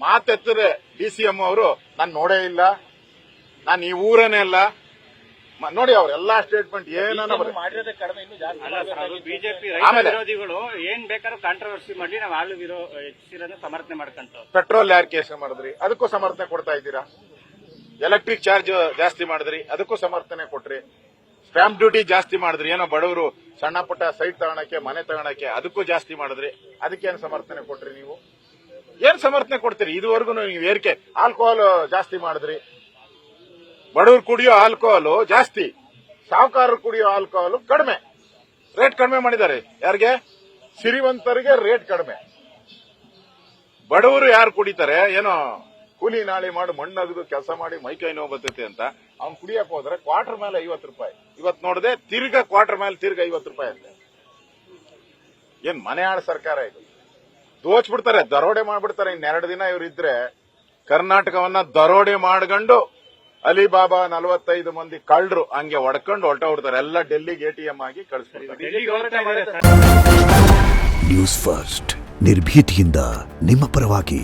ಮಾತೆತ್ತರೆ DCM ಅವರು ನಾನು ನೋಡೇ ಇಲ್ಲ, ನಾನು ಈ ಊರನೇ ಅಲ್ಲ. ನೋಡಿ ಅವ್ರ ಎಲ್ಲಾ ಸ್ಟೇಟ್ಮೆಂಟ್ ಏನಾನ ಮಾಡಿರೋದೇ ಕಡಿಮೆ, ಇನ್ನು ಜಾಸ್ತಿ. ಬಿಜೆಪಿ ರೈತ ವಿರೋಧಿಗಳು ಏನ್ ಬೇಕಾದ್ರೂ ಕಾಂಟ್ರವರ್ಸಿ ಮಾಡಿ ನಾವು ಆಳು ಸಮರ್ಥನೆ ಮಾಡ್ಕೊಂತ. ಪೆಟ್ರೋಲ್ ಯಾರು ಕೇಸ್ ಮಾಡಿದ್ರಿ, ಅದಕ್ಕೂ ಸಮರ್ಥನೆ ಕೊಡ್ತಾ ಇದ್ದೀರಾ. ಎಲೆಕ್ಟ್ರಿಕ್ ಚಾರ್ಜ್ ಜಾಸ್ತಿ ಮಾಡಿದ್ರಿ, ಅದಕ್ಕೂ ಸಮರ್ಥನೆ ಕೊಟ್ರಿ. ಸ್ಟ್ಯಾಂಪ್ ಡ್ಯೂಟಿ ಜಾಸ್ತಿ ಮಾಡಿದ್ರಿ, ಏನೋ ಬಡವರು ಸಣ್ಣ ಪುಟ್ಟ ಸೈಟ್ ತಗೊಳಕ್ಕೆ, ಮನೆ ತಗೊಳಕ್ಕೆ, ಅದಕ್ಕೂ ಜಾಸ್ತಿ ಮಾಡಿದ್ರಿ. ಅದಕ್ಕೇನು ಸಮರ್ಥನೆ ಕೊಟ್ರಿ ನೀವು? ಏನ್ ಸಮರ್ಥನೆ ಕೊಡ್ತೀರಿ? ಇದುವರೆಗೂ ನೀವು ಏರಿಕೆ ಆಲ್ಕೋಹಾಲ್ ಜಾಸ್ತಿ ಮಾಡಿದ್ರಿ. ಬಡವರು ಕುಡಿಯೋ ಆಲ್ಕೋಹಾಲ್ ಜಾಸ್ತಿ, ಸಾಹುಕಾರರು ಕುಡಿಯೋ ಆಲ್ಕೋಹಾಲ್ ಕಡಿಮೆ. ರೇಟ್ ಕಡಿಮೆ ಮಾಡಿದ್ದಾರೆ. ಯಾರಿಗೆ? ಸಿರಿವಂತರಿಗೆ ರೇಟ್ ಕಡಿಮೆ. ಬಡವರು ಯಾರು ಕುಡಿತಾರೆ, ಏನೋ ಕೂಲಿ ನಾಳಿ ಮಾಡಿ ಮಣ್ಣಗದು ಕೆಲಸ ಮಾಡಿ ಮೈಕೈ ನೋವು ಬರ್ತೈತೆ ಅಂತ ಅವ್ನು ಕುಡಿಯಕ್ ಹೋದ್ರೆ ಕ್ವಾರ್ಟರ್ ಮೇಲೆ 50 ರೂಪಾಯಿ. ಇವತ್ತು ನೋಡದೆ ತಿರ್ಗಾ ಕ್ವಾರ್ಟರ್ ಮೇಲೆ ತಿರ್ಗಾ 50 ರೂಪಾಯಿ ಅಂತೆ. ಏನ್ ಮನೆ ಆಳ ಸರ್ಕಾರ ಇದು? ದೋಚ್ಬಿಡ್ತಾರೆ, ದರೋಡೆ ಮಾಡ್ಬಿಡ್ತಾರೆ. ಇನ್ನೆರಡು ದಿನ ಇವರಿದ್ರೆ ಕರ್ನಾಟಕವನ್ನ ದರೋಡೆ ಮಾಡ್ಕೊಂಡು ಅಲಿಬಾಬಾ 45 ಮಂದಿ ಕಳ್ಳರು ಹಂಗೆ ಹೊಡ್ಕೊಂಡು ಹೊರಟೋಗ್ಬಿಡ್ತಾರೆ. ಎಲ್ಲ ಡೆಲ್ಲಿಗೆ ATM ಆಗಿ ಕಳಿಸ್ಬಿಡ್ತಾರೆ. ನ್ಯೂಸ್ ಫಸ್ಟ್ ನಿರ್ಭೀತಿಯಿಂದ ನಿಮ್ಮ ಪರವಾಗಿ.